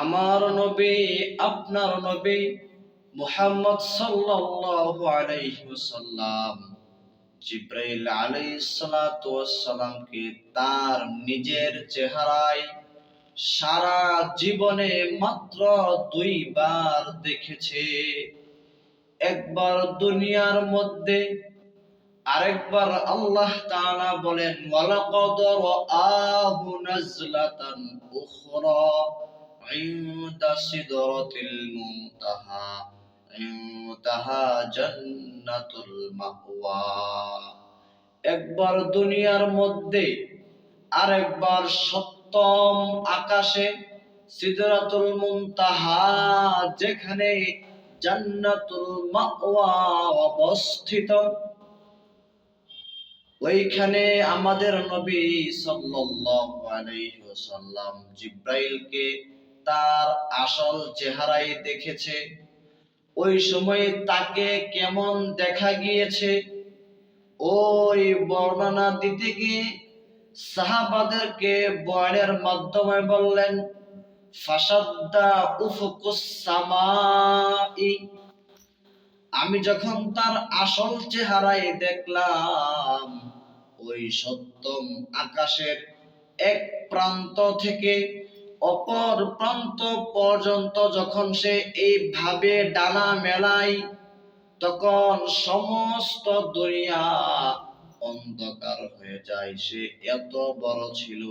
আমার নবী, আপনার নবী মুহাম্মদ সাল্লাল্লাহু আলাইহি ওয়াসাল্লাম জিবরাইল আলাইহিস সালাতু ওয়াস সালামকে তার নিজের চেহারায় সারা জীবনে মাত্র দুইবার দেখেছে। একবার দুনিয়ার মধ্যে, আরেকবার আল্লাহ তাআলা বলেন ওয়ালাকাদ রাআহু নাজলাতান উখরা ইনদা সিদরাতিল মুনতাহা ইনতাহা জান্নাতুল মাওয়া। একবার দুনিয়ার মধ্যে, আরেকবার সপ্তম আকাশে সিদরাতুল মুনতাহা, যেখানে জান্নাতুল মাওয়া অবস্থিত, ওইখানে আমাদের নবী সাল্লাল্লাহু আলাইহি ওয়াসাল্লাম জিবরাইলকে তার আসল চেহারায় দেখেছে। ওই সময় তাকে কেমন দেখা গিয়েছে ওই বর্ণনা দিতে গিয়ে সাহাবাদেরকে বয়ানের মাধ্যমে বললেন, ফাসাদ্দা উফুকুস সামাই, আমি যখন তার আসল চেহারায় দেখলাম, ওই সপ্তম আকাশের এক প্রান্ত থেকে অপর প্রান্ত পর্যন্ত যখন সে এইভাবে ডানা মেলায়, তখন সমস্ত দুনিয়া অন্ধকার হয়ে যায়। সে এত বড় ছিল।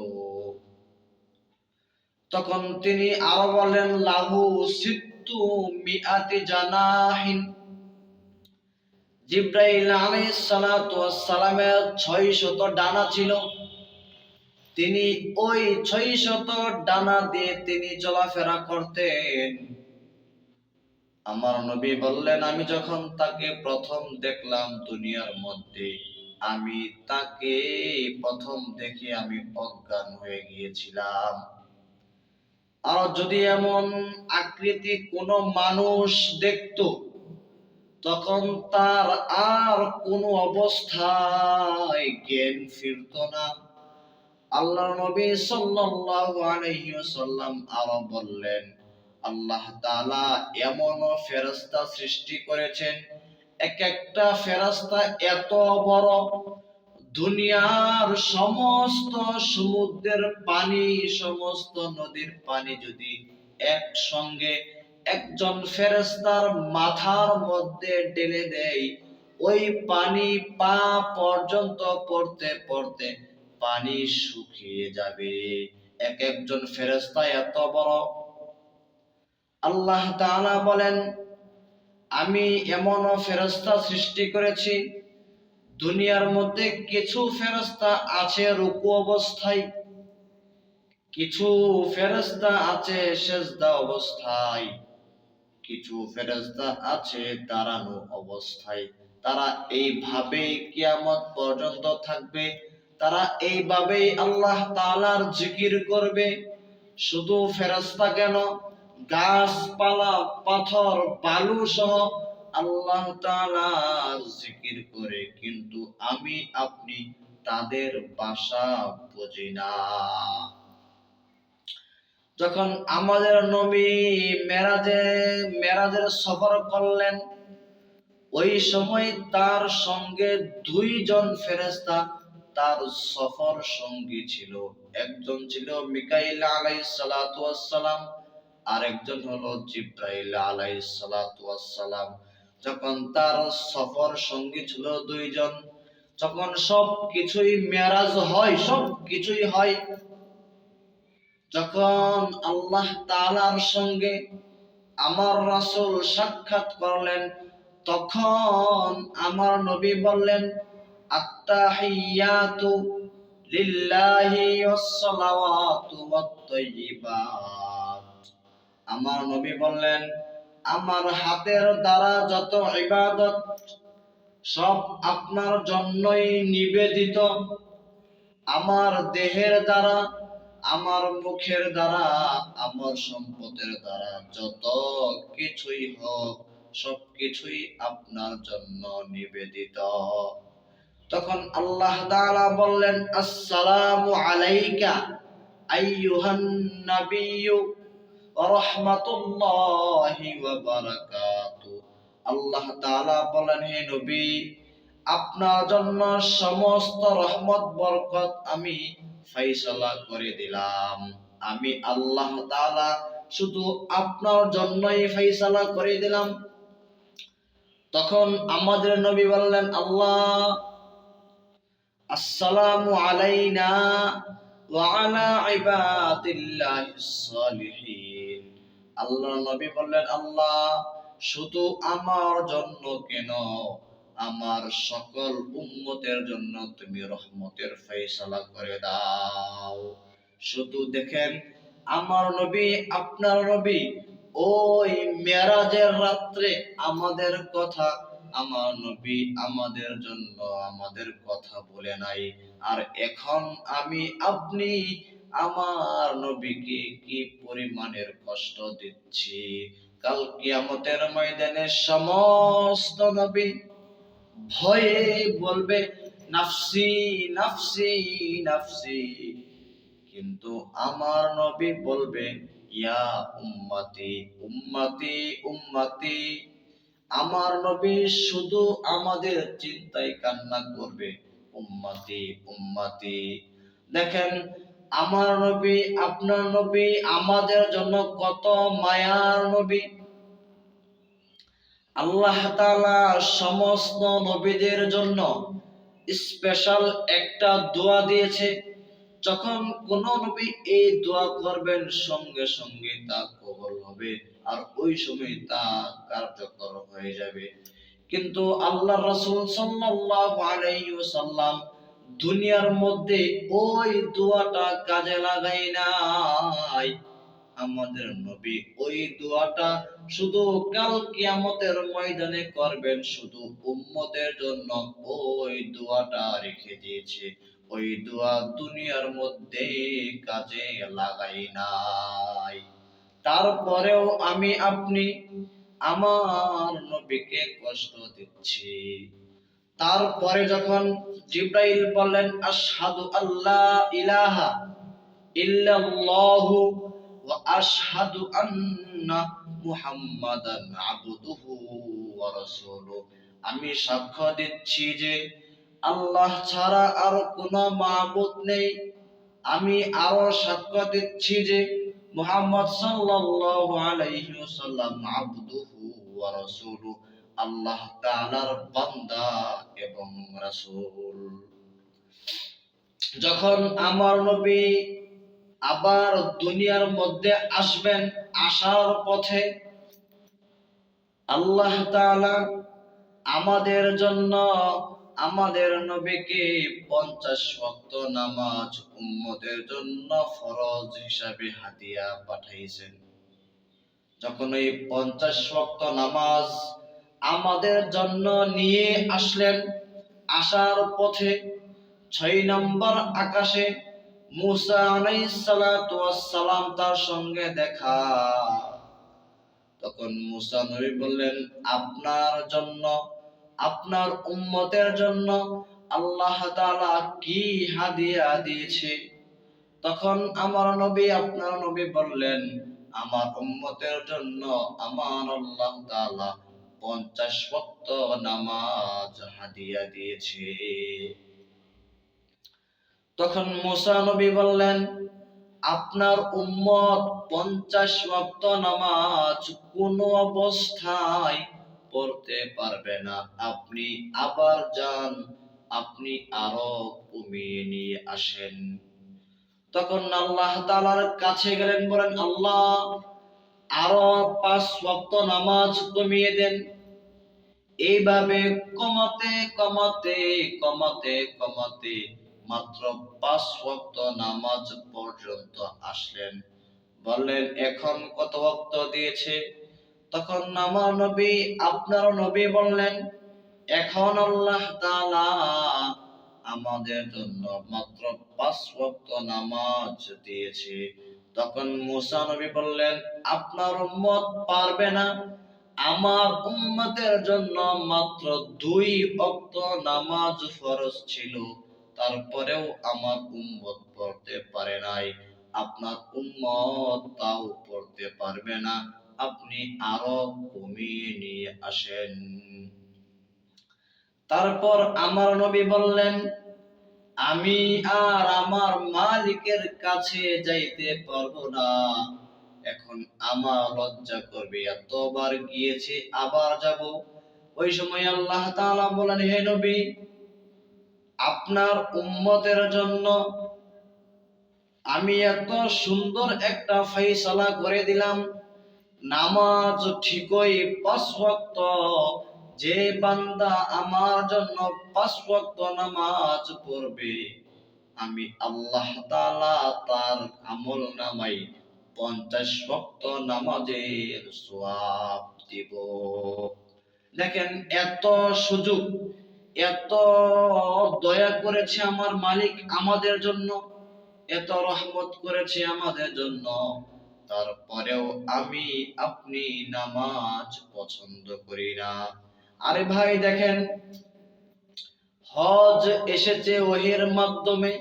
তখন তিনি আরো বলেন, লাহু সিত্তু মিআতি জানাহিন, জিবরাইল আলাইহিস সালাতু ওয়াস সালামের 600 ডানা ছিল। তিনি ওই 600 ডানা দিয়ে তিনি চলাফেরা করতেন। আমার নবী বললেন, আমি যখন তাকে প্রথম দেখলাম দুনিয়ার মধ্যে, আমি তাকে প্রথম দেখে আমি অজ্ঞান হয়ে গিয়েছিলাম। আর যদি এমন আকৃতি কোনো মানুষ দেখতো, তখন তার আর কোনো অবস্থায় জ্ঞান ফিরত না। আল্লাহর নবী সাল্লাল্লাহু আলাইহি ওয়াসাল্লাম আরো বললেন, আল্লাহ তাআলা এমন ফেরেশতা সৃষ্টি করেছেন, এক একটা ফেরেশতা এত বড়, দুনিয়ার সমস্ত সমুদ্রের পানি, সমস্ত নদীর পানি যদি একসঙ্গে একজন ফেরেশতার মাথার মধ্যে ঢেলে দেয়, ওই পানি পা পর্যন্ত পড়তে পড়তে পানি শুকিয়ে যাবে। এক একজন ফেরেশতা এত বড়। আল্লাহ তাআলা বলেন, আমি এমন ফেরেশতা সৃষ্টি করেছি, দুনিয়ার মধ্যে কিছু ফেরেশতা আছে রুকু অবস্থায়, কিছু ফেরেশতা আছে সেজদা অবস্থায়, কিছু ফেরেশতা আছে দাঁড়ানো অবস্থায়। তারা এইভাবেই কিয়ামত পর্যন্ত থাকবে। তারা এইভাবেই আল্লাহ তাআলার জিকির করবে। শুধু ফেরেশতা কেন, গাছপালা, পাথর, বালু সহ আল্লাহ তাআলার জিকির করে, কিন্তু আমি আপনি তাদের ভাষা বুঝি না। যখন আমাদের নবী মেরাজের সফর করলেন, ওই সময় তার সঙ্গে দুইজন ফেরেশতা তার সফর সঙ্গী ছিল। একজন ছিল মিকাইল আলাইহিস সালাতু ওয়াস সালাম, আর একজন হলো জিবরাইল আলাইহিস সালাতু ওয়াস সালাম। যখন তার সফর সঙ্গী ছিল দুইজন, যখন সবকিছুই মেরাজ হয়, সবকিছুই হয়, যখন আল্লাহ তাআলার সঙ্গে আমার রাসূল সাক্ষাৎ করলেন, তখন আমার নবী বললেন, আত্তাহিয়াতু লিল্লাহি ওয়াস সালাওয়াতু ওয়াত তাইয়্যিবাত। আমার নবী বললেন, আমার হাতের দ্বারা যত ইবাদত, সব আপনার জন্যই নিবেদিত। আমার দেহের দ্বারা, আমার মুখের দ্বারা, আমার সম্পদের দ্বারা যত কিছুই হোক, সবকিছুই আপনার জন্য নিবেদিত। তখন আল্লাহ তাআলা বললেন, আসসালামু আলাইকা আইয়ুহান নাবিয়্যু ওয়া রাহমাতুল্লাহি ওয়া বারাকাতুহু। আল্লাহ তাআলা বলেন, হে নবী, আপনার জন্য সমস্ত রহমত বরকত আমি ফয়সালা করে দিলাম। আমি আল্লাহ তাআলা শুধু আপনার জন্যই ফয়সালা করে দিলাম। তখন আমাদের নবী বললেন, আল্লাহ, আসসালামু আলাইনা ওয়া আলা ইবাদিল্লাহিস সালিহিন। আল্লাহ নবী বললেন, আল্লাহ, শুধু আমার জন্য কেন, আমার সকল উম্মতের জন্য তুমি রহমতের ফয়সালা করে দাও। শুধু দেখেন, আমার নবী, আপনার নবী ওই মেরাজের রাত্রে আমাদের কথা, আমার নবী আমাদের জন্য আমাদের কথা বলে নাই। আর এখন আমি আপনি আমার নবীকে কি পরিমাণের কষ্ট দিচ্ছি। কাল কিয়ামতের ময়দানে সমস্ত নবী ভয়ে বলবে, নাফসি নাফসি নাফসি, কিন্তু আমার নবী বলবে, ইয়া উম্মতি উম্মতি উম্মতি। আমার নবী শুধু আমাদের চিন্তায় কান্না করবে, উম্মতি উম্মতি। দেখেন, আমার নবী, আপনার নবী আমাদের জন্য কত মায়ার নবী। আল্লাহ তাআলা সমস্ত নবীদের জন্য স্পেশাল একটা দোয়া দিয়েছে। যখন কোন নবী এই দোয়া করবেন, সঙ্গে সঙ্গে তা কবুল হবে, আর ওই সময় তা কার্যকর হয়ে যাবে। কিন্তু আল্লাহর রাসূল সাল্লাল্লাহু আলাইহি ওয়াসাল্লাম দুনিয়ার মধ্যে ওই দোয়াটা কাজে লাগায় নাই। আমাদের নবী ওই দোয়াটা শুধু কাল কিয়ামতের ময়দানে করবেন, শুধু উম্মতের জন্য ওই দোয়াটা রেখে দিয়েছে। ওই দোয়া দুনিয়ার মধ্যে কাজে লাগাই নাই। তারপরেও আমি আপনি আমার নবীকে কষ্ট দিচ্ছি। তারপরে যখন জিবরাইল বললেন, আশহাদু আল্লা ইলাহা ইল্লাল্লাহু ওয়া আশহাদু আন্না মুহাম্মাদান আবদুহু ওয়া রাসূলুহু, আমি সাক্ষ্য দিচ্ছি যে আল্লাহ ছাড়া আর কোনো মাবুদ নেই। আমি আরো সাক্ষ্য দিচ্ছি যে মুহাম্মদ সাল্লাল্লাহু আলাইহি ওয়াসাল্লাম আবদুহু ওয়া রাসূলুহু, আল্লাহ তাআলার বান্দা এবং রাসূল। যখন আমার নবী আবার দুনিয়ার মধ্যে আসবেন, আসার পথে আল্লাহ তাআলা আমাদের জন্য আমাদের নবীকে 50 ওয়াক্ত নামাজ উম্মতের জন্য ফরজ হিসাবে হাদিয়া পাঠাইছেন। যখন এই 50 ওয়াক্ত নামাজ আমাদের জন্য নিয়ে আসলেন, আসার পথে 6 নম্বর আকাশে মুসা আলাইহিস সালাতু ওয়াস সালাম তার সঙ্গে দেখা। তখন মুসা নবী বললেন, আপনার জন্য, আপনার উম্মতের জন্য আল্লাহ তাআলা কি হাদিয়া দিয়েছে। তখন আমার নবী, আপনার নবী বললেন, আমার উম্মতের জন্য আমার আল্লাহ তাআলা 50 ওয়াক্ত নামাজ হাদিয়া দিয়েছে। তখন মুসা নবী বললেন, আপনার উম্মত 50 ওয়াক্ত নামাজ কোন অবস্থায় পড়তে পারবে না, আপনি আবার যান, আপনি আরো কমিয়ে নিয়ে আসেন। তখন আল্লাহ তাআলার কাছে গেলেন, বলেন, আল্লাহ, আরো 5 ওয়াক্ত নামাজ কমিয়ে দেন। এইভাবে কমাতে কমাতে কমাতে কমাতে মাত্র 5 ওয়াক্ত নামাজ পর্যন্ত আসলেন। বললেন, এখন কত ওয়াক্ত দিয়েছে? তখন আমার নবী, আপনার নবী বললেন, এখন আল্লাহ তাআলা আমাদের জন্য মাত্র 5 ওয়াক্ত নামাজ দিয়েছে। তখন মুসা নবী বললেন, আপনার উম্মত পারবে না, আমার উম্মতের জন্য মাত্র 2 ওয়াক্ত নামাজ ফরজ ছিল, তারপরেও আমার উম্মত পড়তে পারে নাই। আপনার উম্মত তাও পড়তে পারবে না, আপনি আরো কমিয়ে নিয়ে আসেন। তারপর আমার নবী বললেন, আমি আর আমার মালিকের কাছে যাইতে পারবো না, এখন আমার লজ্জা করবে, এতবার গিয়েছি আবার যাব। ওই সময় আল্লাহ তাআলা বলেন, হে নবী, আপনার উম্মতের জন্য আমি এত সুন্দর একটা ফয়সালা করে দিলাম, নামাজ ঠিকই 5 ওয়াক্ত, যে বান্দা আমার জন্য 5 ওয়াক্ত নামাজ পড়বে, আমি আল্লাহ তাআলা তার আমল নামাই 50 ওয়াক্ত নামাজের সওয়াব দিব। দেখেন, এত সুযোগ, এত দয়া করেছে আমার মালিক আমাদের জন্য, এত রহমত করেছে আমাদের জন্য, তারপরেও আমি আপনি নামাজ পছন্দ করি না। আরে ভাই দেখেন, হজ এসেছে ওহীর মাধ্যমে,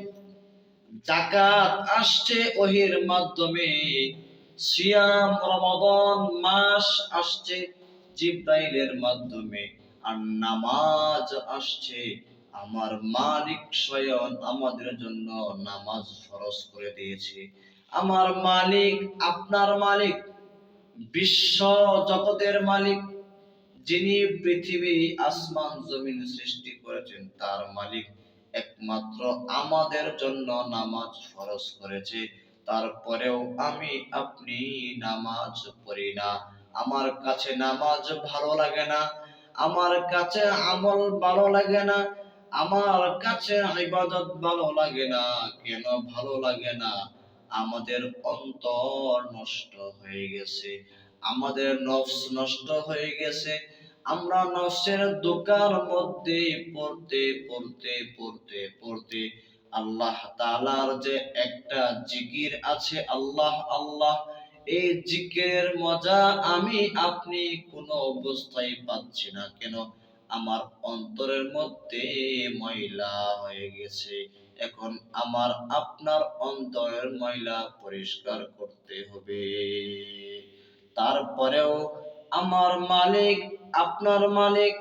যাকাত আসছে ওহীর মাধ্যমে, সিয়াম রমাদান মাস আসছে জিবরাইলের মাধ্যমে, আর নামাজ আসছে আমার মালিক স্বয়ং আমাদের জন্য নামাজ ফরজ করে দিয়েছে। আমার মালিক, আপনার মালিক, বিশ্ব জগতের মালিক, যিনি পৃথিবী আসমান জমিন সৃষ্টি করেছেন, তার মালিক একমাত্র আমাদের জন্য নামাজ ফরজ করেছে, তারপরেও আমি আপনি নামাজ পড়ি না। আমার কাছে নামাজ ভালো লাগে না, আমার কাছে আমল ভালো লাগে না, আমার কাছে ইবাদত ভালো লাগে না। কেন ভালো লাগে না? আমাদের অন্তর নষ্ট হয়ে গেছে, আমাদের নফস নষ্ট হয়ে গেছে। আমরা নফসের দোকার মধ্যে পড়তে পড়তে পড়তে পড়তে আল্লাহ তাআলার যে একটা জিকির আছে, আল্লাহ আল্লাহ, এই জিকিরের মজা আমি আপনি কোনো অবস্থায় পাচ্ছি না। কেন? আমার অন্তরের মধ্যে ময়লা হয়ে গেছে। এখন আমার আপনার অন্তরের ময়লা পরিষ্কার করতে হবে। তারপরেও আমার মালিক, আপনার মালিক